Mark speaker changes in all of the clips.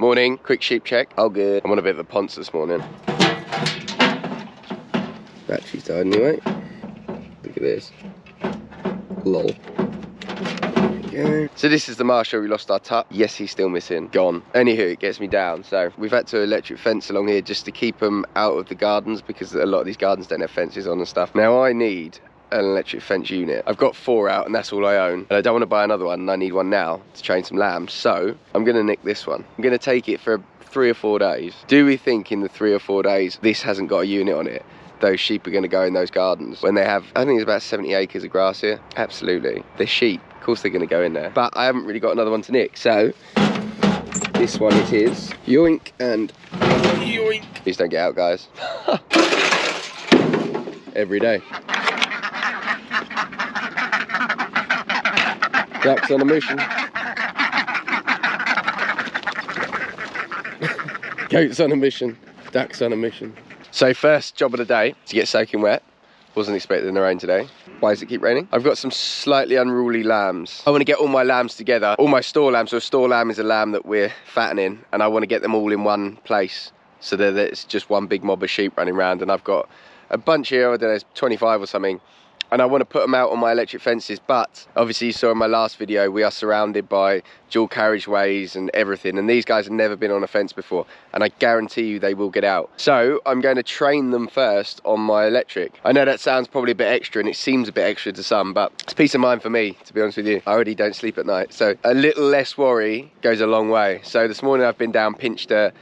Speaker 1: Morning, quick sheep check. Oh good. I'm on a bit of a ponce this morning. Battery's died anyway. Look at this. Lol. So this is the marshal we lost our tup. Yes, he's still missing. Gone. Anywho, it gets me down. So we've had to electric fence along here just to keep them out of the gardens because a lot of these gardens don't have fences on and stuff. Now I need an electric fence unit. I've got 4 out and that's all I own. And I don't want to buy another one and I need one now to train some lambs. So I'm going to nick this one. I'm going to take it for 3 or 4 days. Do we think in the 3 or 4 days this hasn't got a unit on it? Those sheep are going to go in those gardens when they have, I think it's about 70 acres of grass here. Absolutely. They're sheep. Of course they're going to go in there. But I haven't really got another one to nick. So this one is his. Yoink and yoink. Please don't get out, guys. Every day. Ducks on a mission. Goats on a mission. Ducks on a mission. So first job of the day to get soaking wet. Wasn't expecting the rain today. Why does it keep raining? I've got some slightly unruly lambs. I want to get all my lambs together. All my store lambs. So a store lamb is a lamb that we're fattening, and I want to get them all in one place so that it's just one big mob of sheep running around. And I've got a bunch here, I don't know, there's 25 or something. And I want to put them out on my electric fences, but obviously you saw in my last video, we are surrounded by dual carriageways and everything, and these guys have never been on a fence before, and I guarantee you they will get out. So I'm going to train them first on my electric. I know that sounds probably a bit extra, and it seems a bit extra to some, but it's peace of mind for me, to be honest with you. I already don't sleep at night, so a little less worry goes a long way. So this morning I've been down, pinched a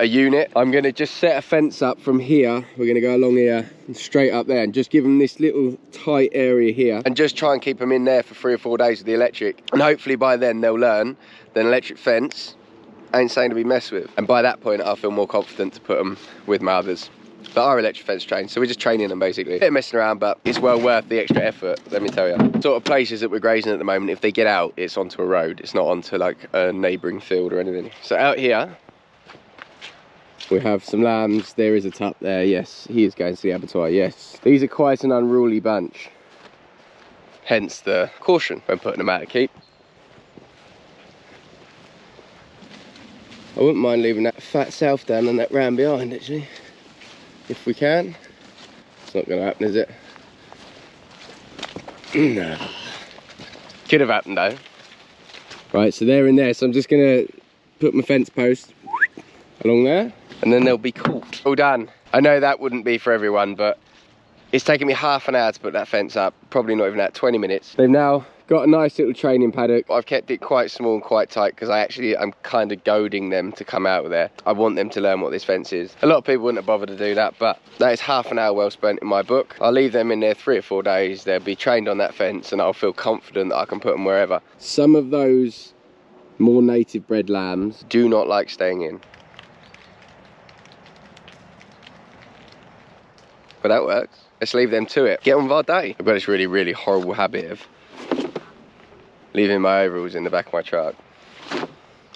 Speaker 1: unit. I'm going to just set a fence up from here. We're going to go along here and straight up there and just give them this little tight area here and just try and keep them in there for 3 or 4 days with the electric, and hopefully by then they'll learn that an electric fence ain't something to be messed with, and by that point I'll feel more confident to put them with my others that are electric fence trained. So we're just training them basically. A bit of messing around, but it's well worth the extra effort, let me tell you. Sort of places that we're grazing at the moment, if they get out, it's onto a road, it's not onto like a neighbouring field or anything. So out here we have some lambs. There is a tup there. Yes, he is going to the abattoir. Yes, these are quite an unruly bunch, hence the caution when putting them out to keep. I wouldn't mind leaving that fat self down on that ram behind actually, if we can. It's not going to happen, is it? No. Could have happened though. Right, so they're in there, so I'm just going to put my fence post along there, and then they'll be caught. All done. I know that wouldn't be for everyone, but it's taken me half an hour to put that fence up. Probably not even that, 20 minutes. They've now got a nice little training paddock. I've kept it quite small and quite tight because I'm kind of goading them to come out there. I want them to learn what this fence is. A lot of people wouldn't have bothered to do that, but that is half an hour well spent in my book. I'll leave them in there 3 or 4 days. They'll be trained on that fence and I'll feel confident that I can put them wherever. Some of those more native bred lambs do not like staying in. But that works. Let's leave them to it. Get on with our day. I've got this really, really horrible habit of leaving my overalls in the back of my truck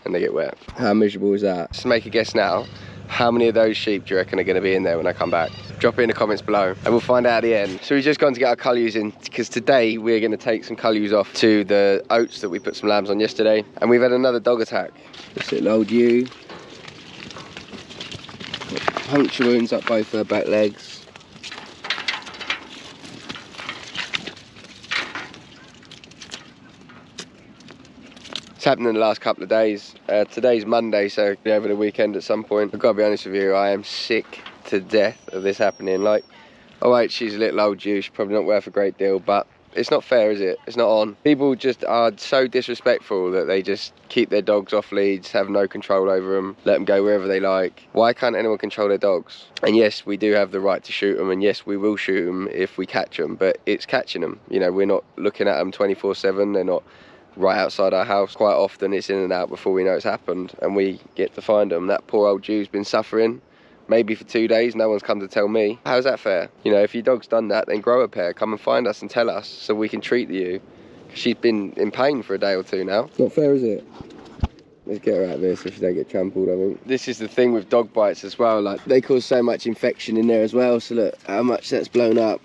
Speaker 1: and they get wet. How miserable is that? Just make a guess now. How many of those sheep do you reckon are going to be in there when I come back? Drop it in the comments below and we'll find out at the end. So we've just gone to get our cullews in because today we're going to take some cullews off to the oats that we put some lambs on yesterday, and we've had another dog attack. This little old ewe. Puncture wounds up both her back legs. It's happened in the last couple of days. Today's Monday, so it'll be over the weekend at some point. I've got to be honest with you, I am sick to death of this happening. Like, oh wait, she's a little old Jew, she's probably not worth a great deal, but it's not fair, is it? It's not on. People just are so disrespectful that they just keep their dogs off leads, have no control over them, let them go wherever they like. Why can't anyone control their dogs? And yes, we do have the right to shoot them, and yes, we will shoot them if we catch them, but it's catching them. You know, we're not looking at them 24/7, they're not right outside our house. Quite often it's in and out before we know it's happened, and we get to find them. That poor old Jew's been suffering maybe for 2 days, no one's come to tell me. How's that fair? You know, if your dog's done that, then grow a pair, come and find us and tell us so we can treat you. She's been in pain for a day or 2 now. Not fair, is it? Let's get her out of there so she don't get trampled, I think. This is the thing with dog bites as well, like they cause so much infection in there as well, so look how much that's blown up.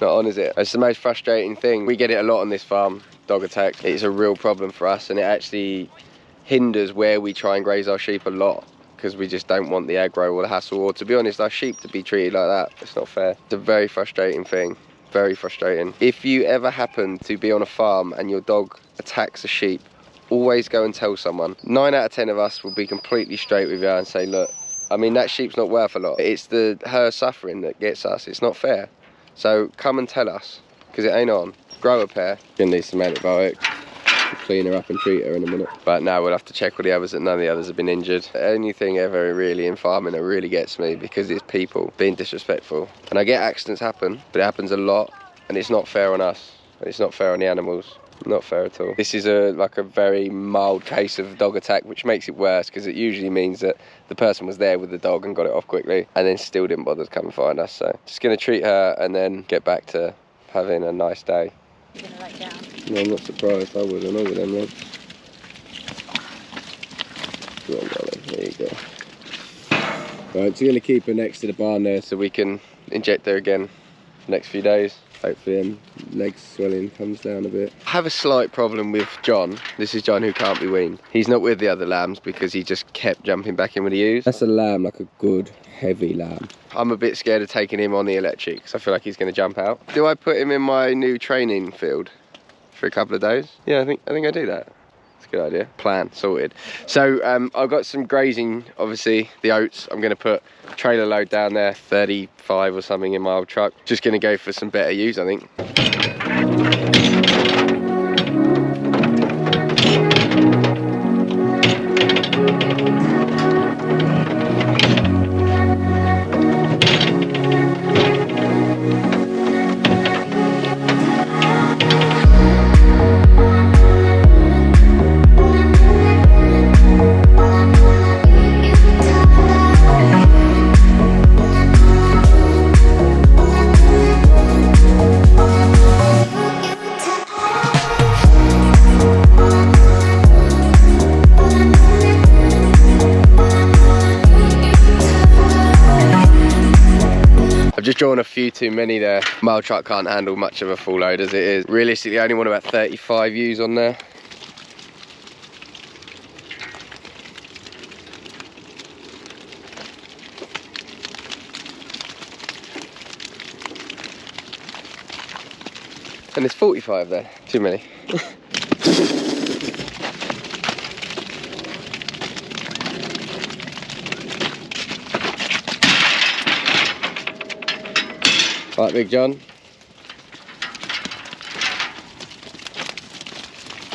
Speaker 1: Not on, is it? It's the most frustrating thing. We get it a lot on this farm. dog attacks. It's a real problem for us, and it actually hinders where we try and graze our sheep a lot, because we just don't want the aggro or the hassle, or to be honest, our sheep to be treated like that. It's not fair. It's a very frustrating thing. Very frustrating. If you ever happen to be on a farm and your dog attacks a sheep, always go and tell someone. 9 out of 10 of us will be completely straight with you and say, look, I mean, that sheep's not worth a lot. It's her suffering that gets us. It's not fair. So come and tell us, because it ain't on. Grow a pair. Gonna need some antibiotics. Clean her up and treat her in a minute. But now we'll have to check with the others that none of the others have been injured. Anything ever really in farming that really gets me, because it's people being disrespectful. And I get accidents happen, but it happens a lot, and it's not fair on us. It's not fair on the animals. Not fair at all. This is like a very mild case of dog attack, which makes it worse, because it usually means that the person was there with the dog and got it off quickly, and then still didn't bother to come and find us. So just gonna treat her and then get back to having a nice day.
Speaker 2: You're gonna write down.
Speaker 1: No, I'm not surprised. I would. I know with them, right? Go on, darling. There you go. Right, so we're going to keep her next to the barn there so we can inject her again the next few days. Hopefully them leg swelling comes down a bit. I have a slight problem with John. This is John who can't be weaned. He's not with the other lambs because he just kept jumping back in with the ewes. That's a lamb, like a good heavy lamb. I'm a bit scared of taking him on the electric because I feel like he's going to jump out. Do I put him in my new training field for a couple of days? Yeah, I think I do that. It's a good idea. Plan sorted. So I've got some grazing, obviously the oats. I'm going to put a trailer load down there, 35 or something in my old truck. Just going to go for some better ewes, I think. Just drawn a few too many there. My old truck can't handle much of a full load as it is. Realistically, I only want about 35 ewes on there. And there's 45 there. Too many. Right, Big John.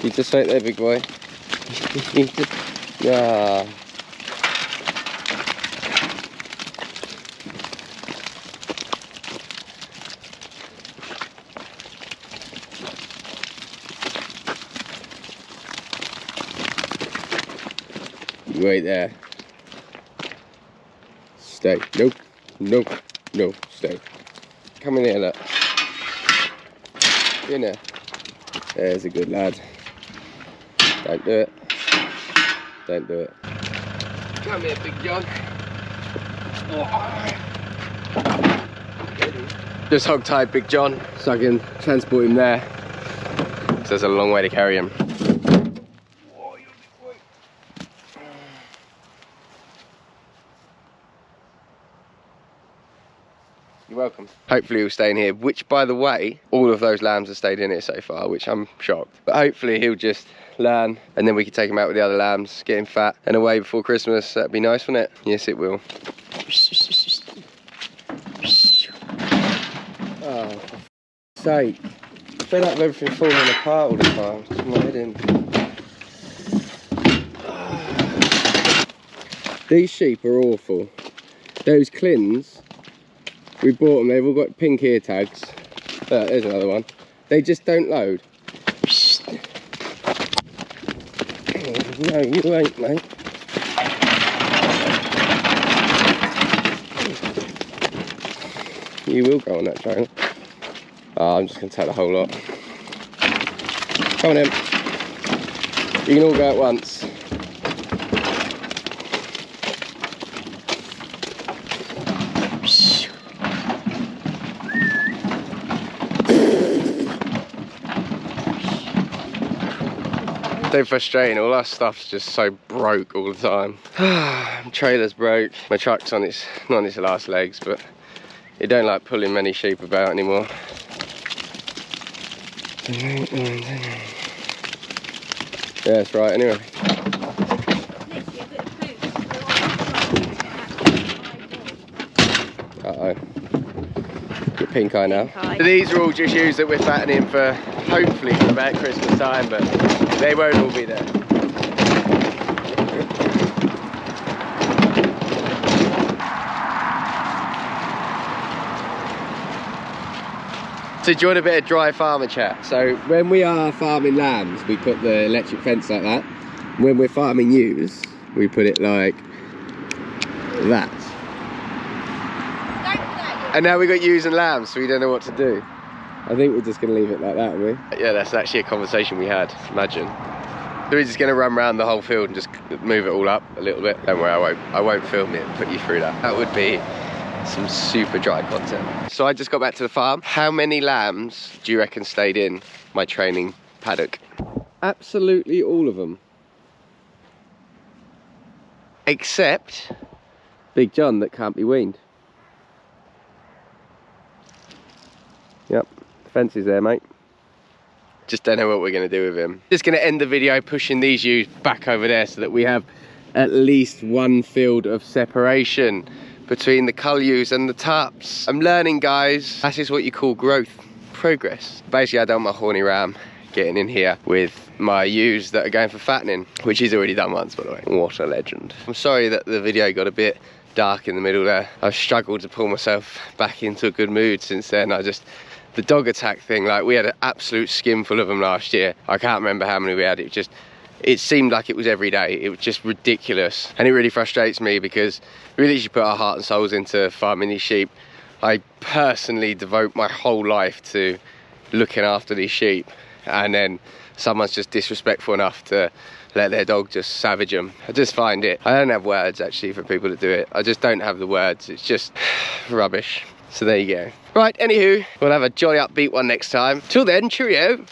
Speaker 1: You just wait there, big boy. Yeah. You wait there. Stay. Nope. Nope. No. Stay. Come in here, look. In there. There's a good lad. Don't do it. Don't do it. Come here, Big John. Just hog tied Big John so I can transport him there. So there's a long way to carry him. You're welcome. Hopefully he'll stay in here, which by the way, all of those lambs have stayed in here so far, which I'm shocked. But hopefully he'll just learn and then we can take him out with the other lambs, get him fat and away before Christmas. That'd be nice, wouldn't it? Yes, it will. Oh, for f***'s sake. I feel like everything falling apart all the time. Just my head in. These sheep are awful. Those clins, we bought them, they've all got pink ear tags. There's another one. They just don't load. No, you ain't, mate. You will go on that trailer. Oh, I'm just going to take the whole lot. Come on in. You can all go at once. So frustrating, all our stuff's just so broke all the time. My trailer's broke, my truck's on its, not on its last legs, but it don't like pulling many sheep about anymore. Yeah, that's right, anyway. Uh-oh. Get pink eye now. So these are all just ewes that we're fattening for, hopefully for about Christmas time, but they won't all be there. So do you want a bit of dry farmer chat? So when we are farming lambs, we put the electric fence like that. When we're farming ewes, we put it like that. And now we've got ewes and lambs, so we don't know what to do. I think we're just going to leave it like that, aren't we? Yeah, that's actually a conversation we had, imagine. So we're just going to run around the whole field and just move it all up a little bit. Don't worry, I won't film it and put you through that. That would be some super dry content. So I just got back to the farm. How many lambs do you reckon stayed in my training paddock? Absolutely all of them. Except Big John that can't be weaned. Yep, the fence is there, mate. Just don't know what we're going to do with him. Just going to end the video pushing these ewes back over there so that we have at least one field of separation between the cull ewes and the tups. I'm learning, guys. That is what you call growth, progress. Basically, I don't want my horny ram getting in here with my ewes that are going for fattening, which he's already done once, by the way. What a legend. I'm sorry that the video got a bit dark in the middle there. I've struggled to pull myself back into a good mood since then. The dog attack thing, like we had an absolute skinful of them last year. I can't remember how many we had. It seemed like it was every day. It was just ridiculous. And it really frustrates me because we literally put our heart and souls into farming these sheep. I personally devote my whole life to looking after these sheep. And then someone's just disrespectful enough to let their dog just savage them. I just find it, I don't have words actually for people to do it. I just don't have the words. It's just rubbish. So there you go. Right, anywho, we'll have a jolly upbeat one next time. Till then, cheerio.